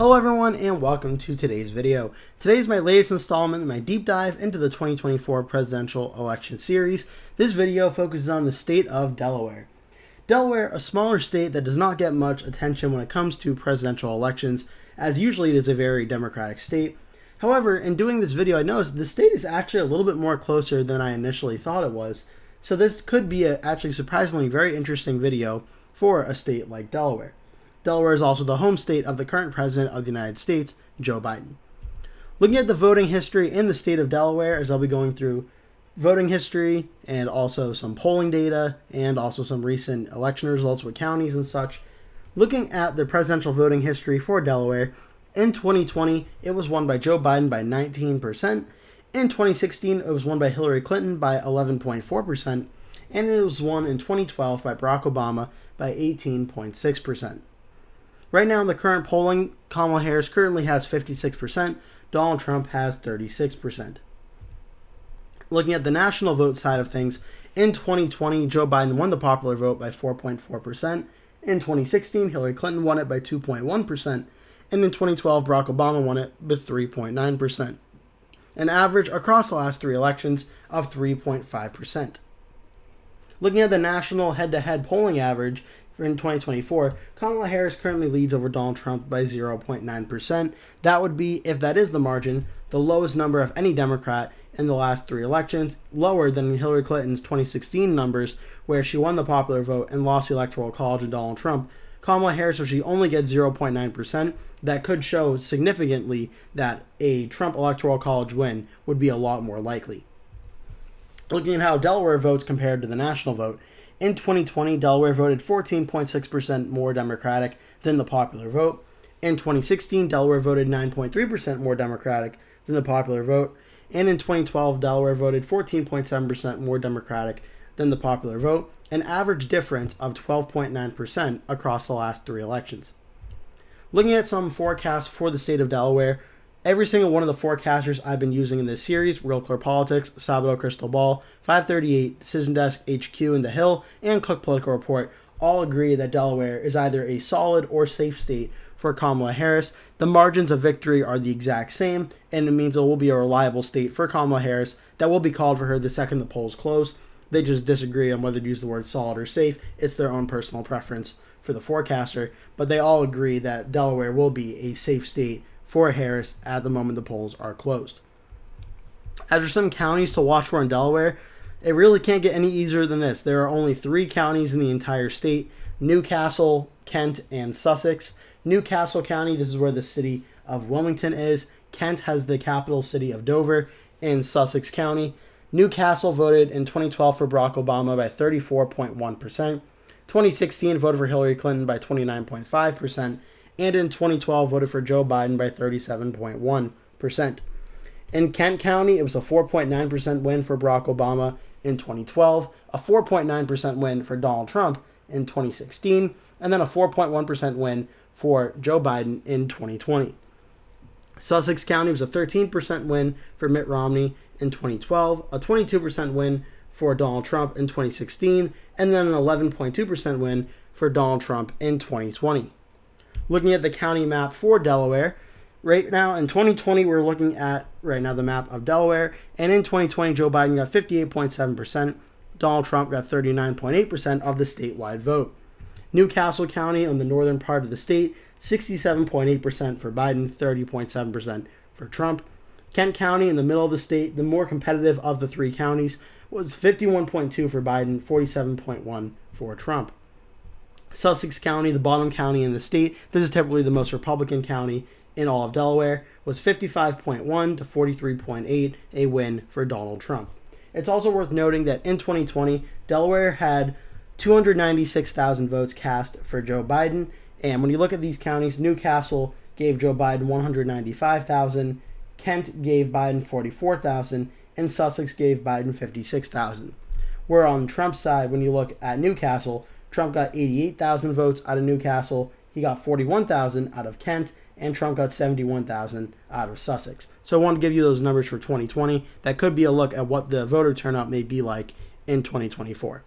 Hello everyone and welcome to today's video. Today is my latest installment in my deep dive into the 2024 presidential election series. This video focuses on the state of Delaware. Delaware, a smaller state that does not get much attention when it comes to presidential elections, as usually it is a very Democratic state. However, in doing this video I noticed the state is actually a little bit more closer than I initially thought it was. So this could be a actually surprisingly very interesting video for a state like Delaware. Delaware is also the home state of the current president of the United States, Joe Biden. Looking at the voting history in the state of Delaware, as I'll be going through voting history and also some polling data and also some recent election results with counties and such. Looking at the presidential voting history for Delaware, in 2020, it was won by Joe Biden by 19%. In 2016, it was won by Hillary Clinton by 11.4%. And it was won in 2012 by Barack Obama by 18.6%. Right now in the current polling, Kamala Harris currently has 56%, Donald Trump has 36%. Looking at the national vote side of things, in 2020, Joe Biden won the popular vote by 4.4%. In 2016, Hillary Clinton won it by 2.1%. And in 2012, Barack Obama won it by 3.9%. An average across the last three elections of 3.5%. Looking at the national head-to-head polling average, in 2024, Kamala Harris currently leads over Donald Trump by 0.9%. That would be, if that is the margin, the lowest number of any Democrat in the last three elections, lower than Hillary Clinton's 2016 numbers, where she won the popular vote and lost the electoral college to Donald Trump. Kamala Harris, if she only gets 0.9%, that could show significantly that a Trump electoral college win would be a lot more likely. Looking at how Delaware votes compared to the national vote, in 2020, Delaware voted 14.6% more Democratic than the popular vote. In 2016, Delaware voted 9.3% more Democratic than the popular vote. And in 2012, Delaware voted 14.7% more Democratic than the popular vote, an average difference of 12.9% across the last three elections. Looking at some forecasts for the state of Delaware, every single one of the forecasters I've been using in this series, Real Clear Politics, Sabato Crystal Ball, 538, Decision Desk, HQ, and The Hill, and Cook Political Report, all agree that Delaware is either a solid or safe state for Kamala Harris. The margins of victory are the exact same, and it means it will be a reliable state for Kamala Harris that will be called for her the second the polls close. They just disagree on whether to use the word solid or safe. It's their own personal preference for the forecaster, but they all agree that Delaware will be a safe state for Harris at the moment the polls are closed. As for some counties to watch for in Delaware, it really can't get any easier than this. There are only three counties in the entire state: Newcastle, Kent, and Sussex. Newcastle County, this is where the city of Wilmington is. Kent has the capital city of Dover. In Sussex County, Newcastle voted in 2012 for Barack Obama by 34.1%. 2016 voted for Hillary Clinton by 29.5%. And in 2012 voted for Joe Biden by 37.1%. In Kent County, it was a 4.9% win for Barack Obama in 2012, a 4.9% win for Donald Trump in 2016, and then a 4.1% win for Joe Biden in 2020. Sussex County was a 13% win for Mitt Romney in 2012, a 22% win for Donald Trump in 2016, and then an 11.2% win for Donald Trump in 2020. Looking at the county map for Delaware, right now in 2020 we're looking at the map of Delaware, and in 2020 Joe Biden got 58.7%, Donald Trump got 39.8% of the statewide vote. Newcastle County on the northern part of the state, 67.8% for Biden, 30.7% for Trump. Kent County in the middle of the state, the more competitive of the three counties, was 51.2% for Biden, 47.1% for Trump. Sussex County, the bottom county in the state, this is typically the most Republican county in all of Delaware, was 55.1% to 43.8%, a win for Donald Trump. It's also worth noting that in 2020, Delaware had 296,000 votes cast for Joe Biden, and when you look at these counties, Newcastle gave Joe Biden 195,000, Kent gave Biden 44,000, and Sussex gave Biden 56,000. Where on Trump's side, when you look at Newcastle, Trump got 88,000 votes out of Newcastle, he got 41,000 out of Kent, and Trump got 71,000 out of Sussex. So I want to give you those numbers for 2020. That could be a look at what the voter turnout may be like in 2024.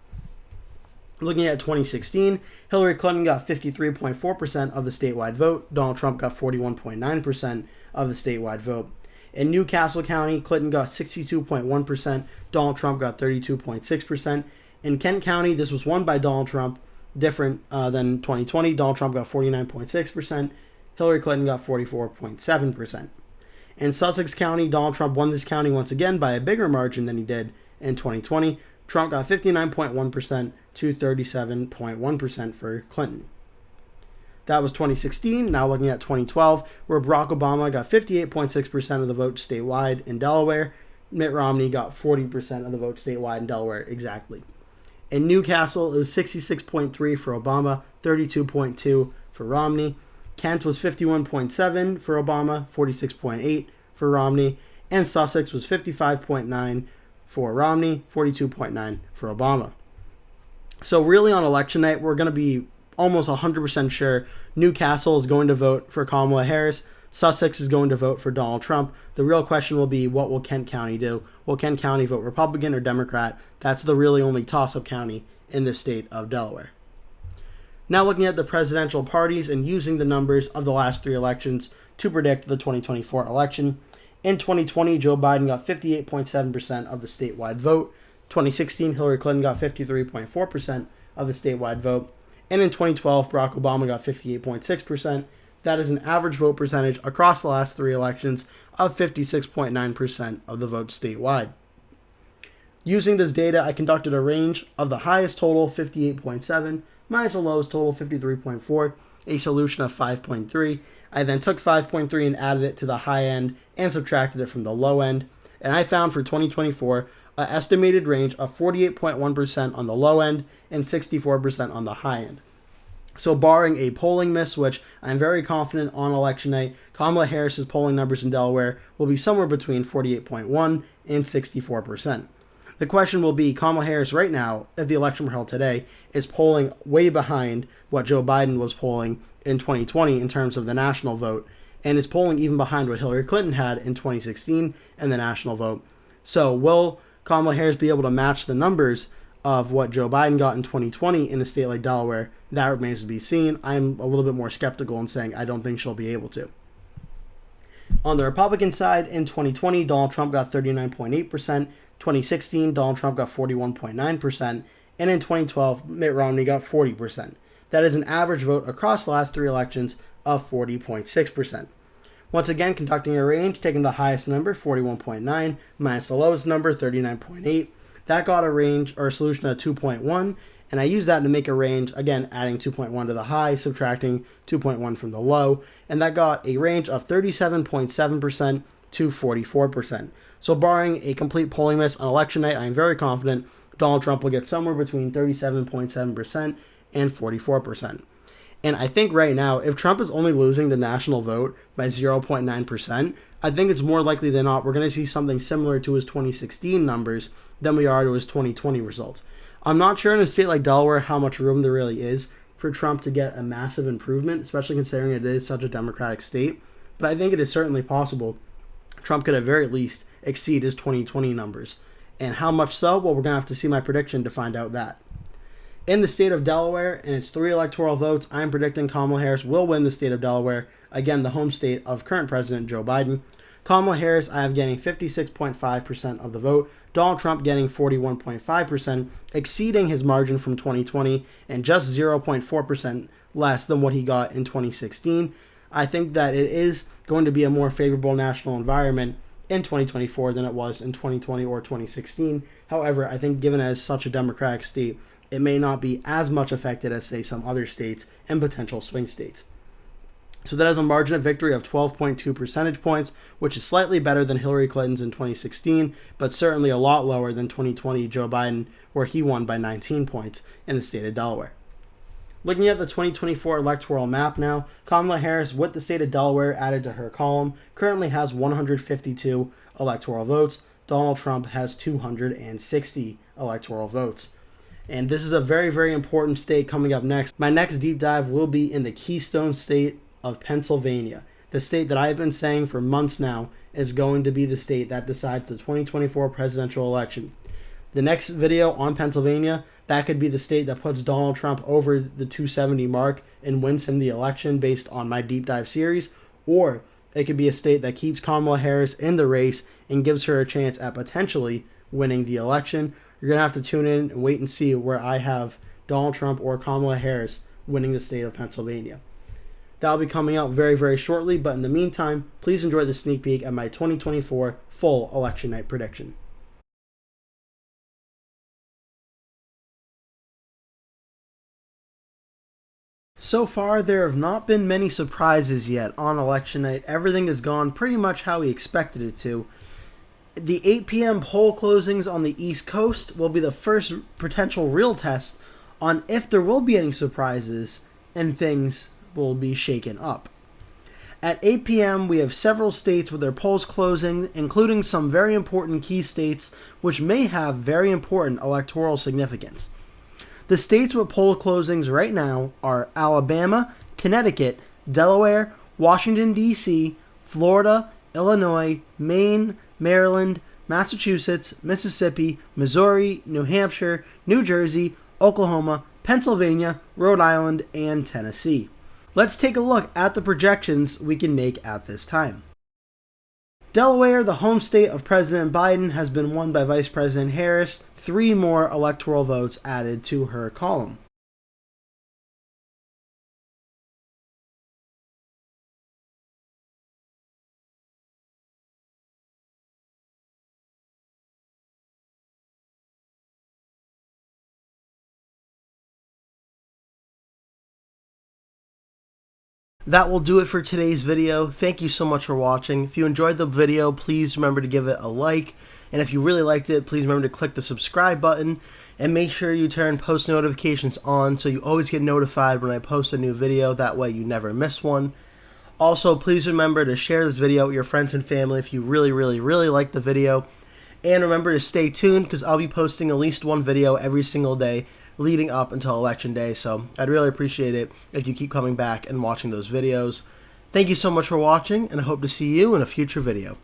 Looking at 2016, Hillary Clinton got 53.4% of the statewide vote. Donald Trump got 41.9% of the statewide vote. In Newcastle County, Clinton got 62.1%. Donald Trump got 32.6%. In Kent County, this was won by Donald Trump, different than 2020. Donald Trump got 49.6%. Hillary Clinton got 44.7%. In Sussex County, Donald Trump won this county once again by a bigger margin than he did in 2020. Trump got 59.1% to 37.1% for Clinton. That was 2016. Now looking at 2012, where Barack Obama got 58.6% of the vote statewide in Delaware. Mitt Romney got 40% of the vote statewide in Delaware exactly. In Newcastle, it was 66.3% for Obama, 32.2% for Romney. Kent was 51.7% for Obama, 46.8% for Romney. And Sussex was 55.9% for Romney, 42.9% for Obama. So really on election night, we're going to be almost 100% sure Newcastle is going to vote for Kamala Harris. Sussex is going to vote for Donald Trump. The real question will be, what will Kent County do? Will Kent County vote Republican or Democrat? That's the really only toss-up county in the state of Delaware. Now looking at the presidential parties and using the numbers of the last three elections to predict the 2024 election. In 2020, Joe Biden got 58.7% of the statewide vote. 2016, Hillary Clinton got 53.4% of the statewide vote. And in 2012, Barack Obama got 58.6%. That is an average vote percentage across the last three elections of 56.9% of the vote statewide. Using this data, I conducted a range of the highest total, 58.7, minus the lowest total, 53.4, a solution of 5.3. I then took 5.3 and added it to the high end and subtracted it from the low end. And I found for 2024 an estimated range of 48.1% on the low end and 64% on the high end. So barring a polling miss, which I'm very confident on election night, Kamala Harris's polling numbers in Delaware will be somewhere between 48.1 and 64%. The question will be, Kamala Harris right now, if the election were held today, is polling way behind what Joe Biden was polling in 2020 in terms of the national vote, and is polling even behind what Hillary Clinton had in 2016 in the national vote. So will Kamala Harris be able to match the numbers of what Joe Biden got in 2020 in a state like Delaware? That remains to be seen. I'm a little bit more skeptical in saying I don't think she'll be able to. On the Republican side, in 2020, Donald Trump got 39.8%. 2016, Donald Trump got 41.9%. And in 2012, Mitt Romney got 40%. That is an average vote across the last three elections of 40.6%. Once again, conducting a range, taking the highest number, 41.9, minus the lowest number, 39.8. That got a range or a solution of 2.1, and I used that to make a range, again, adding 2.1 to the high, subtracting 2.1 from the low, and that got a range of 37.7% to 44%. So barring a complete polling miss on election night, I am very confident Donald Trump will get somewhere between 37.7% and 44%. And I think right now, if Trump is only losing the national vote by 0.9%, I think it's more likely than not we're going to see something similar to his 2016 numbers than we are to his 2020 results. I'm not sure in a state like Delaware how much room there really is for Trump to get a massive improvement, especially considering it is such a Democratic state. But I think it is certainly possible Trump could at very least exceed his 2020 numbers. And how much so? Well, we're going to have to see my prediction to find out that. In the state of Delaware, in its 3 electoral votes, I'm predicting Kamala Harris will win the state of Delaware, again, the home state of current President Joe Biden. Kamala Harris, I have getting 56.5% of the vote. Donald Trump getting 41.5%, exceeding his margin from 2020 and just 0.4% less than what he got in 2016. I think that it is going to be a more favorable national environment in 2024 than it was in 2020 or 2016. However, I think given as such a Democratic state, it may not be as much affected as, say, some other states and potential swing states. So that has a margin of victory of 12.2 percentage points, which is slightly better than Hillary Clinton's in 2016, but certainly a lot lower than 2020 Joe Biden, where he won by 19 points in the state of Delaware. Looking at the 2024 electoral map now, Kamala Harris, with the state of Delaware added to her column, currently has 152 electoral votes. Donald Trump has 260 electoral votes. And this is a very, very important state coming up next. My next deep dive will be in the Keystone State of Pennsylvania, the state that I've been saying for months now is going to be the state that decides the 2024 presidential election. The next video on Pennsylvania, That could be the state that puts Donald Trump over the 270 mark and wins him the election based on my deep dive series. Or it could be a state that keeps Kamala Harris in the race and gives her a chance at potentially winning the election. You're going to have to tune in and wait and see where I have Donald Trump or Kamala Harris winning the state of Pennsylvania. That'll be coming out very, very shortly, but in the meantime, please enjoy the sneak peek at my 2024 full election night prediction. So far, there have not been many surprises yet on election night. Everything has gone pretty much how we expected it to. The 8 p.m. poll closings on the East Coast will be the first potential real test on if there will be any surprises and things will be shaken up. At 8 p.m., we have several states with their polls closing, including some very important key states which may have very important electoral significance. The states with poll closings right now are Alabama, Connecticut, Delaware, Washington, D.C., Florida, Illinois, Maine, Maryland, Massachusetts, Mississippi, Missouri, New Hampshire, New Jersey, Oklahoma, Pennsylvania, Rhode Island, and Tennessee. Let's take a look at the projections we can make at this time. Delaware, the home state of President Biden, has been won by Vice President Harris, 3 more electoral votes added to her column. That will do it for today's video. Thank you so much for watching. If you enjoyed the video, please remember to give it a like. And if you really liked it, please remember to click the subscribe button. And make sure you turn post notifications on so you always get notified when I post a new video. That way you never miss one. Also, please remember to share this video with your friends and family if you really like the video. And remember to stay tuned because I'll be posting at least one video every single day leading up until election day, so I'd really appreciate it if you keep coming back and watching those videos. Thank you so much for watching, and I hope to see you in a future video.